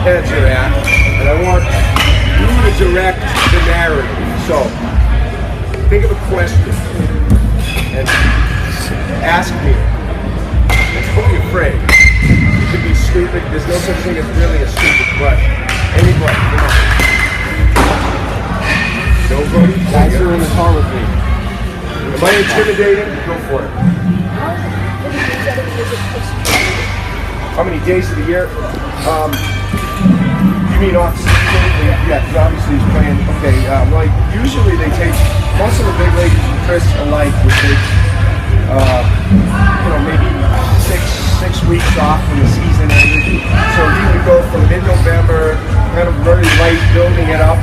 heads are at, and I want you to direct the narrative. So, think of a question and ask me. And don't be afraid. It could be stupid. There's no such thing as really a stupid question. Anybody, come on. Nobody? Guys are in the car with me. Am I intimidating? Go for it. How many days of the year? You mean off season? Yeah, because obviously he's playing. Okay, well, usually they take, most of the big leagues, Chris alike, would take, maybe six weeks off when the season ended. So he would go from mid-November, kind of very light, building it up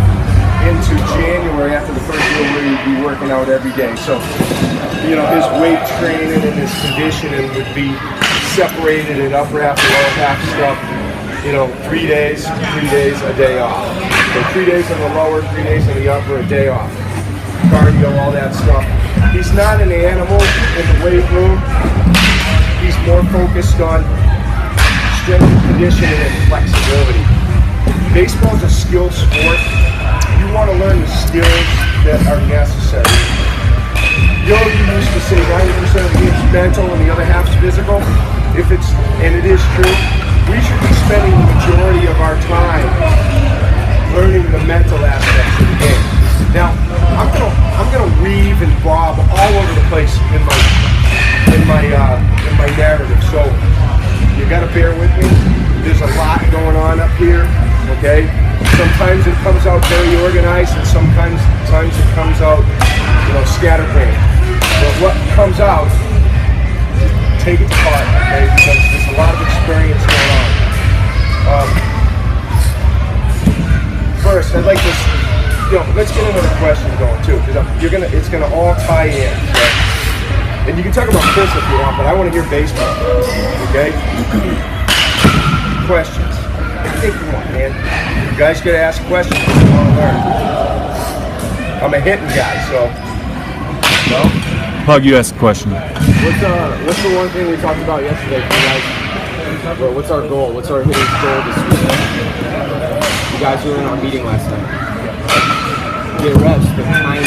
into January after the first year where he'd be working out every day. So, his weight training and his conditioning would be separated in upper half, lower half stuff. 3 days, a day off. So 3 days on the lower, 3 days on the upper, a day off. Cardio, all that stuff. He's not an animal in the weight room. He's more focused on strength and conditioning and flexibility. Baseball's a skill sport. You want to learn the skills that are necessary. You used to say 90% of the game's mental and the other half's physical. And it is true, we should be spending the majority of our time learning the mental aspects of the game. Now, I'm gonna weave and bob all over the place in my narrative. So you gotta bear with me. There's a lot going on up here. Okay. Sometimes it comes out very organized, and sometimes it comes out, scatterbrained. But what comes out, take it to heart, okay? Because there's a lot of experience going on. First, I'd like to, let's get into the question going too, because it's gonna all tie in. Okay? And you can talk about this if you want, but I want to hear baseball. Okay? Questions. Come on, man. You guys gotta ask questions if you want to learn. I'm a hitting guy, so. No? Pug, you ask a question. What's the one thing we talked about yesterday for guys? Well, what's our goal? What's our hitting goal this week? You guys were in our meeting last night. Get reps, the timing.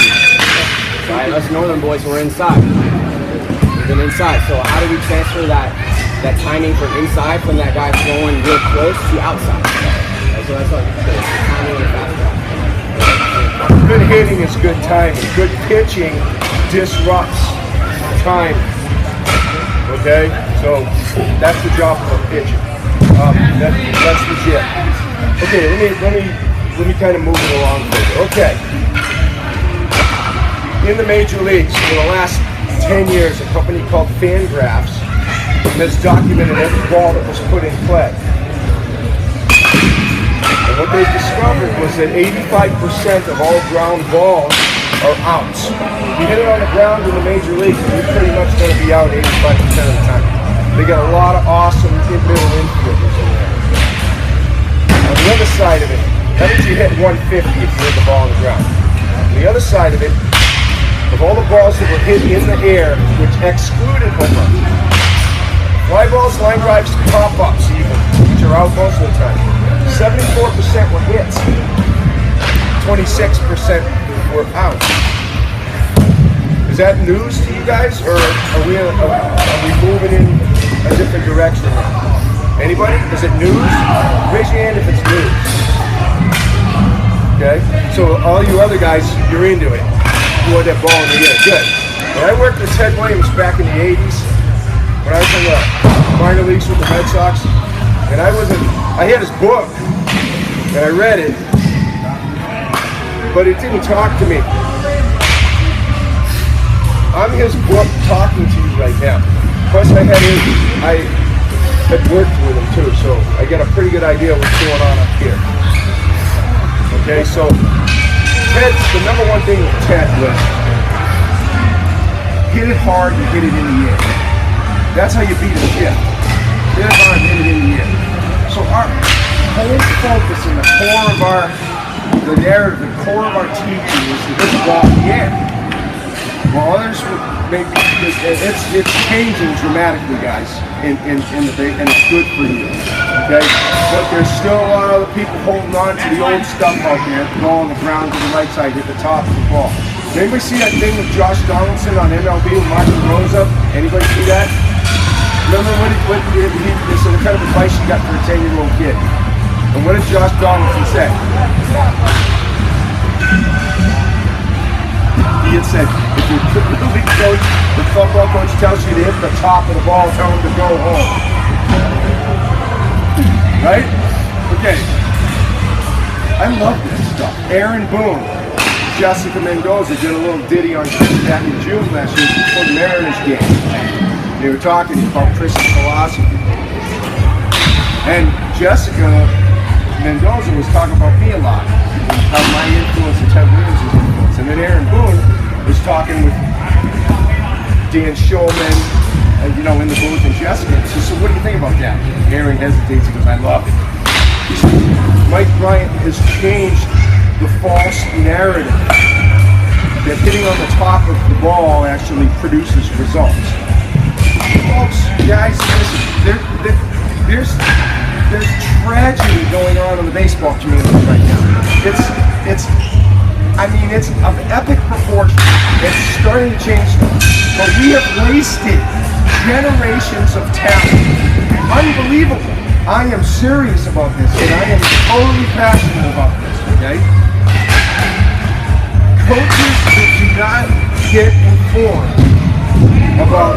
Right? Us Northern boys were inside. We've been inside. So how do we transfer that timing from inside, from that guy throwing real close to outside? So that's like the timing of the fastball. Good hitting is good timing. Good pitching disrupts time. Okay, so that's the job of a pitcher. That's legit. Okay, let me kind of move it along further. Okay, in the major leagues for the last 10 years, a company called Fangraphs has documented every ball that was put in play. And what they discovered was that 85% of all ground balls are outs. You hit it on the ground in the major leagues, you're pretty much going to be out 85% of the time. They got a lot of awesome middle infielders in there. On the other side of it, that means you hit 150 if you hit the ball on the ground. On the other side of it, of all the balls that were hit in the air, which excluded home runs, fly balls, line drives, pop-ups even, which are out most of the time, 74% were hits, 26% were out. Is that news to you guys, or are we moving in a different direction now? Anybody? Is it news? Raise your hand if it's news. Okay? So all you other guys, you're into it. You want that ball in the air. Good. When I worked with Ted Williams back in the 80s, when I was in the minor leagues with the Red Sox, and I had his book, and I read it, but it didn't talk to me. I'm his book talking to you right now. Plus I had worked with him too, so I get a pretty good idea what's going on up here. Okay, so the number one thing with Ted was hit it hard and hit it in the air. That's how you beat a shift. Hit it hard and hit it in the air. So our whole focus in the core of the narrative, the core of our teaching is to hit the ball in the air. Well, others maybe it's changing dramatically, guys, in the big, and it's good for you. Okay, but there's still a lot of other people holding on to the old stuff out there. The ball on the ground to the right side, hit the top of the ball. Anybody see that thing with Josh Donaldson on MLB with Martin Rosa? Anybody see that? Remember what kind of advice you got for a 10-year-old kid? And what did Josh Donaldson say? He had said, if your league coach, the football coach tells you to hit the top of the ball, tell him to go home. Right? Okay. I love this stuff. Aaron Boone, Jessica Mendoza did a little ditty on that in June last year before the Mariners game. They were talking about Christian philosophy. And Jessica Mendoza was talking about me a lot, how my influence and Ted Williams' influence. And then Aaron Boone was talking with Dan Shulman, in the booth, and Jessica. So what do you think about that? Aaron hesitates. He goes, I love it. He says, Mike Bryant has changed the false narrative that hitting on the top of the ball actually produces results. Folks, guys, listen, there's tragedy going on in the baseball community right now. It's of epic proportion. It's starting to change, but we have wasted generations of talent. Unbelievable. I am serious about this, and I am totally passionate about this, okay? Coaches that do not get informed about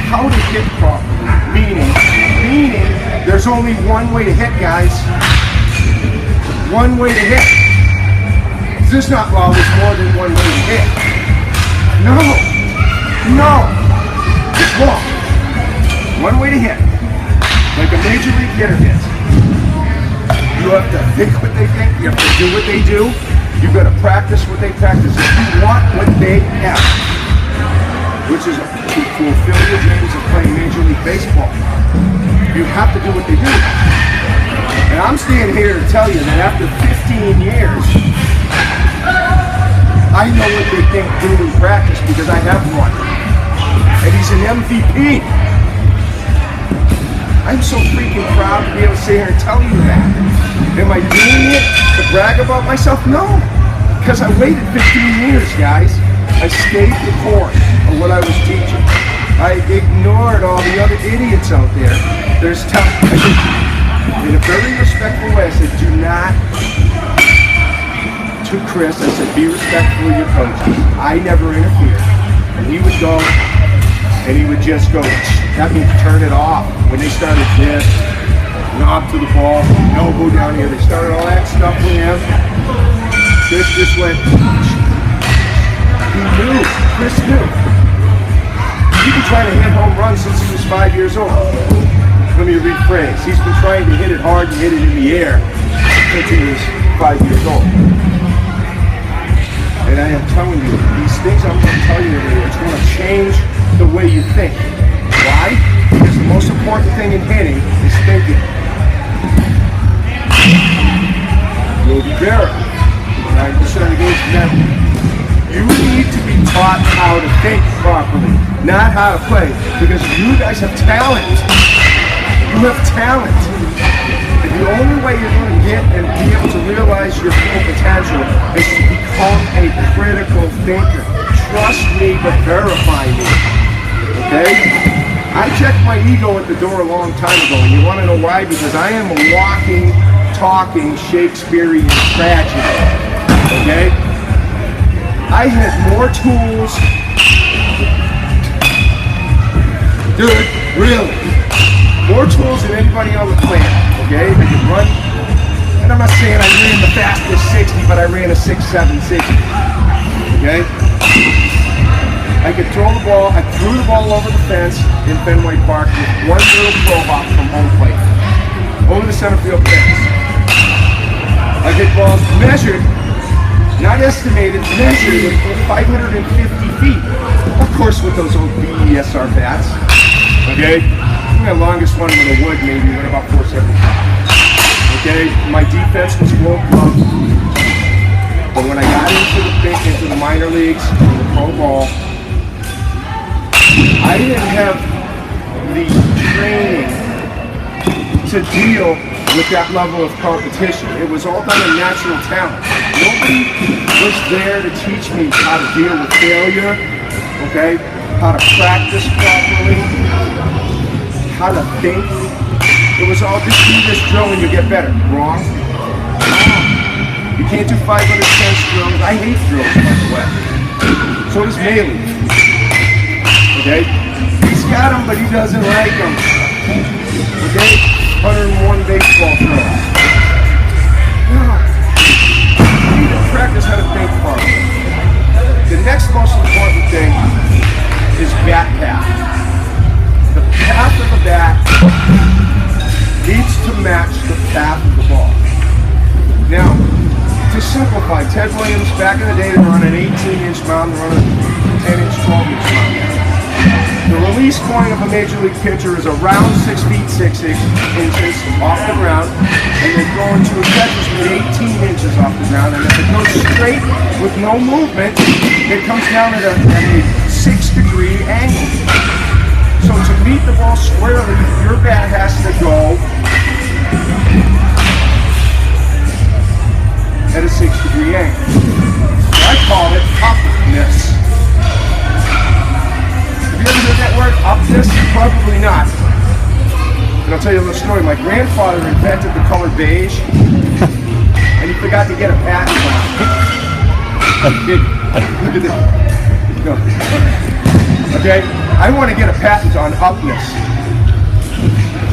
how to hit properly, meaning there's only one way to hit, guys. One way to hit. There's not always more than one way to hit. No. It's wrong. One way to hit. Like a major league hitter hits. You have to think what they think. You have to do what they do. You've got to practice what they practice. If you want what they have, which is to fulfill your dreams of playing Major League Baseball, you have to do what they do. And I'm standing here to tell you that after 15 years, I know what they think do in practice because I have one. And he's an MVP. I'm so freaking proud to be able to sit here and tell you that. Am I doing it to brag about myself? No. Because I waited 15 years, guys. I stayed the course of what I was teaching. I ignored all the other idiots out there. There's tough. In a very respectful way, I said, do not. To Chris, I said, be respectful of your coaches. I never interfered. And he would go, and he would just go, that means turn it off. When they started this, knob to the ball, elbow down here, they started all that stuff with him. Chris just went, he knew, Chris knew. He's been trying to hit home runs since he was 5 years old. Let me rephrase. He's been trying to hit it hard and hit it in the air since he was 5 years old. And I am telling you, these things I'm going to tell you today, it's going to change the way you think. Why? Because the most important thing in hitting is thinking. Yogi Berra, 9% of the games never. You need to be taught how to think properly, not how to play. Because you guys have talent. You have talent. And the only way you're going to get and be able to realize your full potential is to become a critical thinker. Trust me, but verify me. Okay? I checked my ego at the door a long time ago, and you want to know why? Because I am a walking, talking Shakespearean tragedy. Okay? I had more tools. Dude, really. More tools than anybody on the planet. Okay? I could run. And I'm not saying I ran the fastest 60, but I ran a 6.760. Okay? I could throw the ball. I threw the ball over the fence in Fenway Park with one little throw hop from home plate. Over the center field fence. I hit balls measured, not estimated, measured at 550 feet. Of course, with those old BESR bats. Okay? My longest one with a wood maybe went about 475. Okay? My defense was world class. But when I got into the minor leagues and the pro ball, I didn't have the training to deal with that level of competition. It was all done in natural talent. Nobody was there to teach me how to deal with failure, okay? How to practice properly, how to think. It was all just do this drill and you get better. Wrong. You can't do 500 cents drills. I hate drills, by the way. So does Maley. Okay? He's got them, but he doesn't like them. Okay? 101 baseball throws. No. You need to practice how to think properly. The next most important thing is bat path. The path of the bat needs to match the path of the ball. Now, to simplify, Ted Williams, back in the day, they were on an 18-inch mound, they were on a 10-inch, 12-inch mound. The release point of a major league pitcher is around 6 feet 6 inches off the ground, and they go into a catcher's mitt 18 inches off the ground, and if it goes straight with no movement, it comes down at a 6-degree angle. So to meet the ball squarely, your bat has to go at a 6-degree angle. I call it upness. Have you ever heard that word, upness? Probably not. And I'll tell you a little story. My grandfather invented the color beige, and he forgot to get a patent on it. Look at this. No. Okay? I want to get a patent on upness.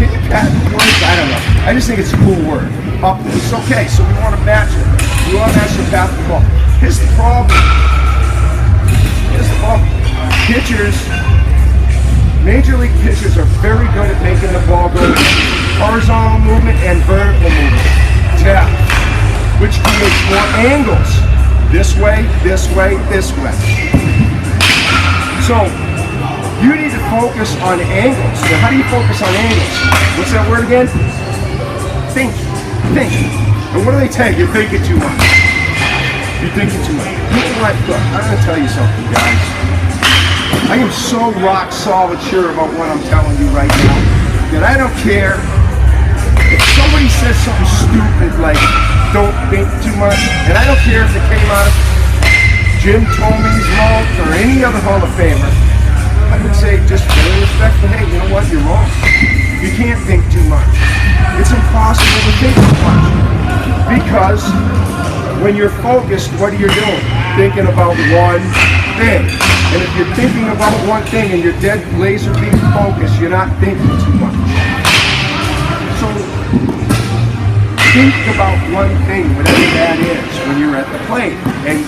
Can you patent words? I don't know. I just think it's a cool word. Upness. Okay, so we want to match it. We want to match the path of the ball. Here's the problem. Pitchers, major league pitchers are very good at making the ball go horizontal movement and vertical movement. Tap, which creates more angles. This way, this way, this way. So, you need to focus on angles. Now, how do you focus on angles? What's that word again? Think. Think. And what do they tell you? You're thinking too much. You're thinking too much. Look, I'm going to tell you something, guys. I am so rock solid sure about what I'm telling you right now that I don't care if somebody says something stupid like don't think too much, and I don't care if it came out of Jim Tomey's mouth or any other Hall of Famer. I would say just very respectful, hey, you know what, you're wrong. You can't think too much. It's impossible to think too much. Because when you're focused, what are you doing? Thinking about one thing. And if you're thinking about one thing and you're dead laser beam focused, you're not thinking too much. So think about one thing, whatever that is, when you're at the plate. And